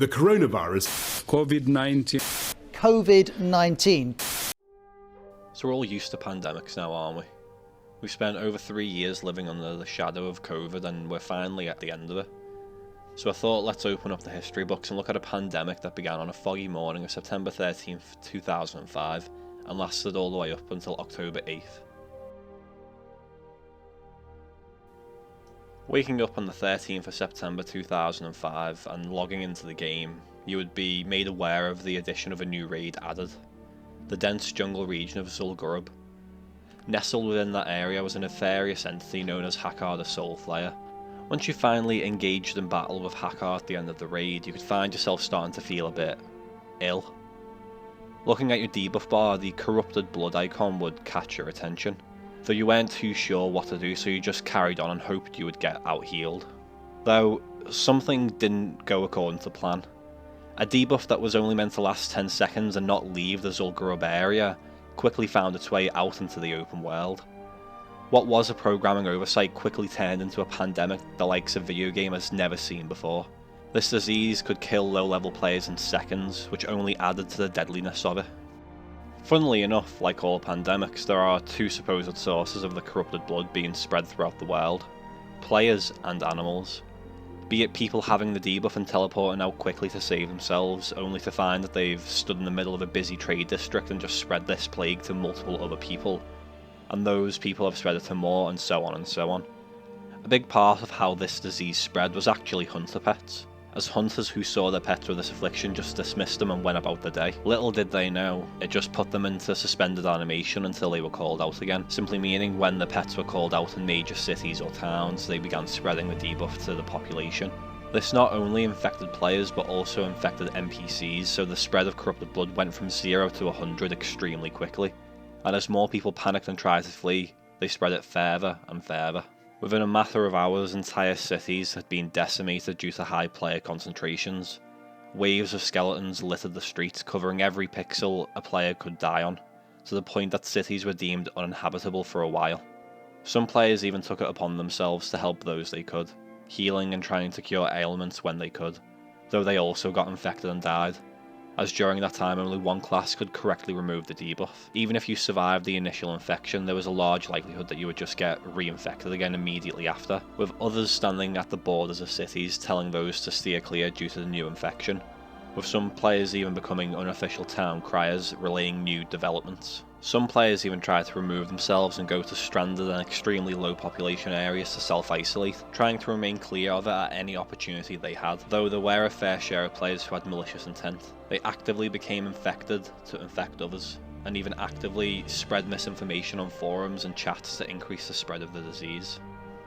The coronavirus. COVID-19. COVID-19. So we're all used to pandemics now, aren't we? We've spent over 3 years living under the shadow of COVID and we're finally at the end of it. So I thought let's open up the history books and look at a pandemic that began on a foggy morning of September 13th, 2005 and lasted all the way up until October 8th. Waking up on the 13th of September 2005 and logging into the game, you would be made aware of the addition of a new raid added, the dense jungle region of Zul'Gurub. Nestled within that area was a nefarious entity known as Hakkar the Soulflayer. Once you finally engaged in battle with Hakkar at the end of the raid, you could find yourself starting to feel a bit ill. Looking at your debuff bar, the corrupted blood icon would catch your attention. Though you weren't too sure what to do, so you just carried on and hoped you would get out healed. Though, something didn't go according to plan. A debuff that was only meant to last 10 seconds and not leave the Zul'Gurub area quickly found its way out into the open world. What was a programming oversight quickly turned into a pandemic the likes of video game has never seen before. This disease could kill low-level players in seconds, which only added to the deadliness of it. Funnily enough, like all pandemics, there are two supposed sources of the corrupted blood being spread throughout the world: players and animals. Be it people having the debuff and teleporting out quickly to save themselves, only to find that they've stood in the middle of a busy trade district and just spread this plague to multiple other people, and those people have spread it to more, and so on and so on. A big part of how this disease spread was actually hunter pets, as hunters who saw their pets with this affliction just dismissed them and went about their day. Little did they know, it just put them into suspended animation until they were called out again, simply meaning when the pets were called out in major cities or towns, they began spreading the debuff to the population. This not only infected players but also infected NPCs, so the spread of corrupted blood went from 0 to 100 extremely quickly, and as more people panicked and tried to flee, they spread it further and further. Within a matter of hours, entire cities had been decimated due to high player concentrations. Waves of skeletons littered the streets, covering every pixel a player could die on, to the point that cities were deemed uninhabitable for a while. Some players even took it upon themselves to help those they could, healing and trying to cure ailments when they could, though they also got infected and died, as during that time only one class could correctly remove the debuff. Even if you survived the initial infection, there was a large likelihood that you would just get reinfected again immediately after, with others standing at the borders of cities telling those to steer clear due to the new infection, with some players even becoming unofficial town criers relaying new developments. Some players even tried to remove themselves and go to stranded and extremely low population areas to self-isolate, trying to remain clear of it at any opportunity they had, though there were a fair share of players who had malicious intent. They actively became infected to infect others, and even actively spread misinformation on forums and chats to increase the spread of the disease.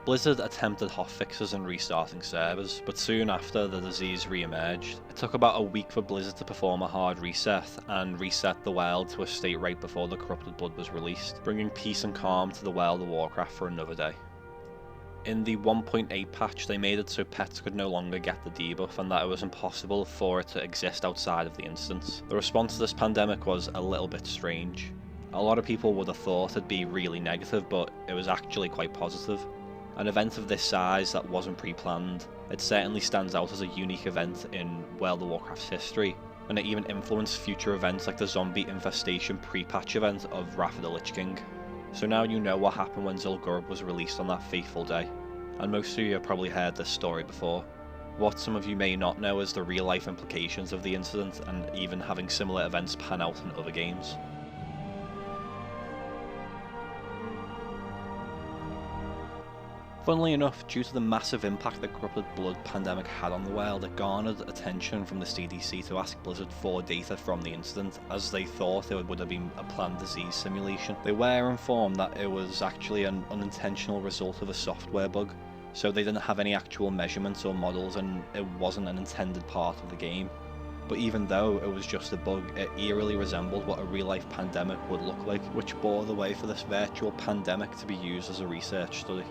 Blizzard attempted hotfixes and restarting servers, but soon after the disease re-emerged. It took about a week for Blizzard to perform a hard reset and reset the world to a state right before the corrupted blood was released, bringing peace and calm to the World of Warcraft for another day. In the 1.8 patch, they made it so pets could no longer get the debuff and that it was impossible for it to exist outside of the instance. The response to this pandemic was a little bit strange. A lot of people would have thought it'd be really negative, but it was actually quite positive. An event of this size that wasn't pre-planned, it certainly stands out as a unique event in World of Warcraft's history, and it even influenced future events like the zombie infestation pre-patch event of Wrath of the Lich King. So now you know what happened when Zul'Gurub was released on that fateful day, and most of you have probably heard this story before. What some of you may not know is the real-life implications of the incident, and even having similar events pan out in other games. Funnily enough, due to the massive impact the corrupted blood pandemic had on the world, it garnered attention from the CDC to ask Blizzard for data from the incident, as they thought it would have been a planned disease simulation. They were informed that it was actually an unintentional result of a software bug, so they didn't have any actual measurements or models and it wasn't an intended part of the game. But even though it was just a bug, it eerily resembled what a real-life pandemic would look like, which bore the way for this virtual pandemic to be used as a research study.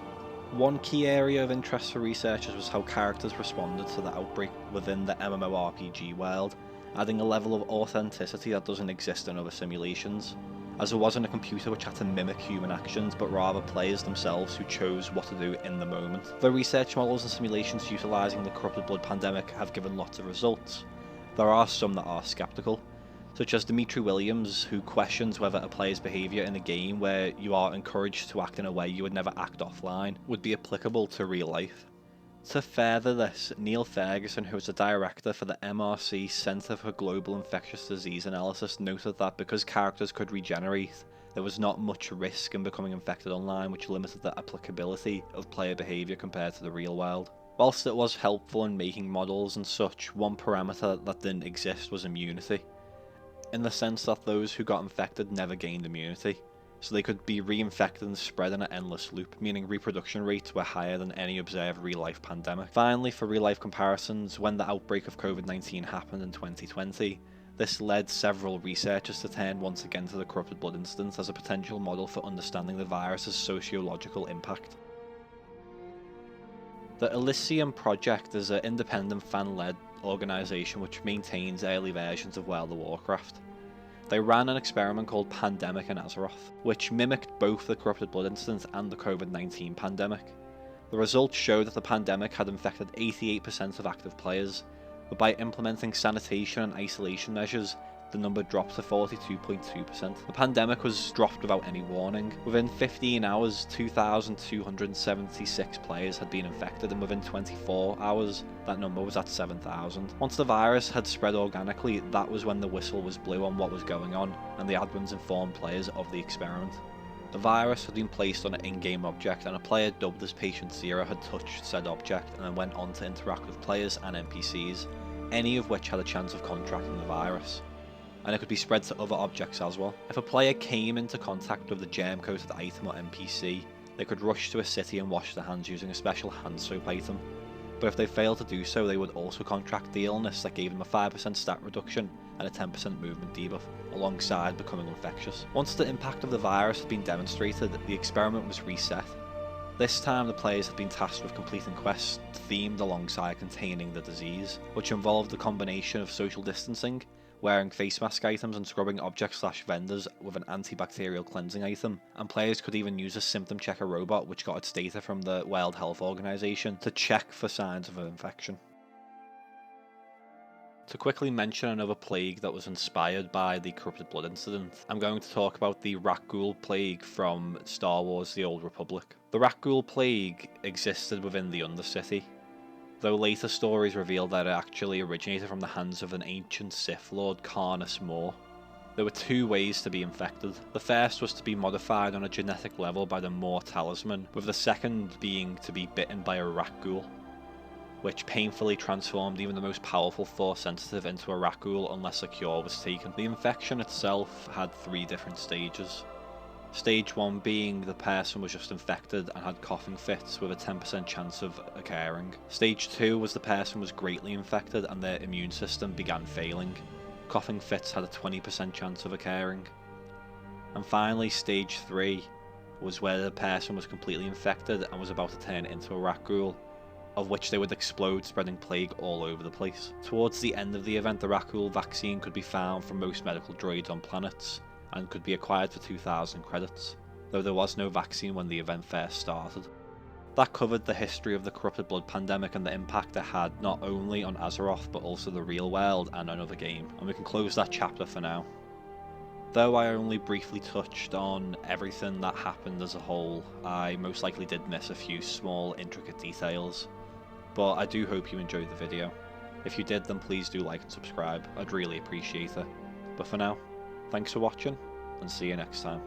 One key area of interest for researchers was how characters responded to the outbreak within the mmorpg world, adding a level of authenticity that doesn't exist in other simulations, as it wasn't a computer which had to mimic human actions, but rather players themselves who chose what to do in the moment. The research models and simulations utilising the corrupted blood pandemic have given lots of results, There are some that are skeptical, such as Dimitri Williams, who questions whether a player's behaviour in a game where you are encouraged to act in a way you would never act offline would be applicable to real life. To further this, Neil Ferguson, who is the director for the MRC Centre for Global Infectious Disease Analysis, noted that because characters could regenerate, there was not much risk in becoming infected online, which limited the applicability of player behaviour compared to the real world. Whilst it was helpful in making models and such, one parameter that didn't exist was immunity, in the sense that those who got infected never gained immunity, so they could be reinfected and spread in an endless loop, meaning reproduction rates were higher than any observed real-life pandemic. Finally, for real-life comparisons, when the outbreak of COVID-19 happened in 2020, this led several researchers to turn once again to the corrupted blood incident as a potential model for understanding the virus's sociological impact. The Elysium Project is an independent fan-led organisation which maintains early versions of World of Warcraft. They ran an experiment called Pandemic in Azeroth, which mimicked both the corrupted blood incident and the COVID-19 pandemic. The results showed that the pandemic had infected 88% of active players, but by implementing sanitation and isolation measures, the number dropped to 42.2%. The pandemic was dropped without any warning. Within 15 hours, 2,276 players had been infected, and within 24 hours, that number was at 7,000. Once the virus had spread organically, that was when the whistle was blew on what was going on, and the admins informed players of the experiment. The virus had been placed on an in-game object, and a player dubbed as Patient Zero had touched said object and then went on to interact with players and NPCs, any of which had a chance of contracting the virus. And it could be spread to other objects as well. If a player came into contact with the germ-coated item or NPC, they could rush to a city and wash their hands using a special hand soap item. But if they failed to do so, they would also contract the illness that gave them a 5% stat reduction and a 10% movement debuff, alongside becoming infectious. Once the impact of the virus had been demonstrated, the experiment was reset. This time the players had been tasked with completing quests themed alongside containing the disease, which involved a combination of social distancing, wearing face mask items and scrubbing objects/vendors with an antibacterial cleansing item, and players could even use a symptom checker robot which got its data from the World Health Organization to check for signs of an infection. To quickly mention another plague that was inspired by the corrupted blood incident, I'm going to talk about the Rakghoul Plague from Star Wars: The Old Republic. The Rakghoul Plague existed within the Undercity, though later stories revealed that it actually originated from the hands of an ancient Sith Lord, Carnus Maw. There were two ways to be infected. The first was to be modified on a genetic level by the Maw Talisman, with the second being to be bitten by a Rakghoul, which painfully transformed even the most powerful Force sensitive into a Rakghoul unless a cure was taken. The infection itself had 3 different stages. Stage 1 being the person was just infected and had coughing fits with a 10% chance of occurring. Stage 2 was the person was greatly infected and their immune system began failing. Coughing fits had a 20% chance of occurring. And finally, Stage 3 was where the person was completely infected and was about to turn into a Rakghoul, of which they would explode, spreading plague all over the place. Towards the end of the event, the Rakghoul vaccine could be found from most medical droids on planets, and could be acquired for 2,000 credits, though there was no vaccine when the event first started. That covered the history of the corrupted blood pandemic and the impact it had not only on Azeroth but also the real world and another game, and we can close that chapter for now. Though I only briefly touched on everything that happened as a whole, I most likely did miss a few small intricate details, but I do hope you enjoyed the video. If you did, then please do like and subscribe, I'd really appreciate it. But for now, thanks for watching, and see you next time.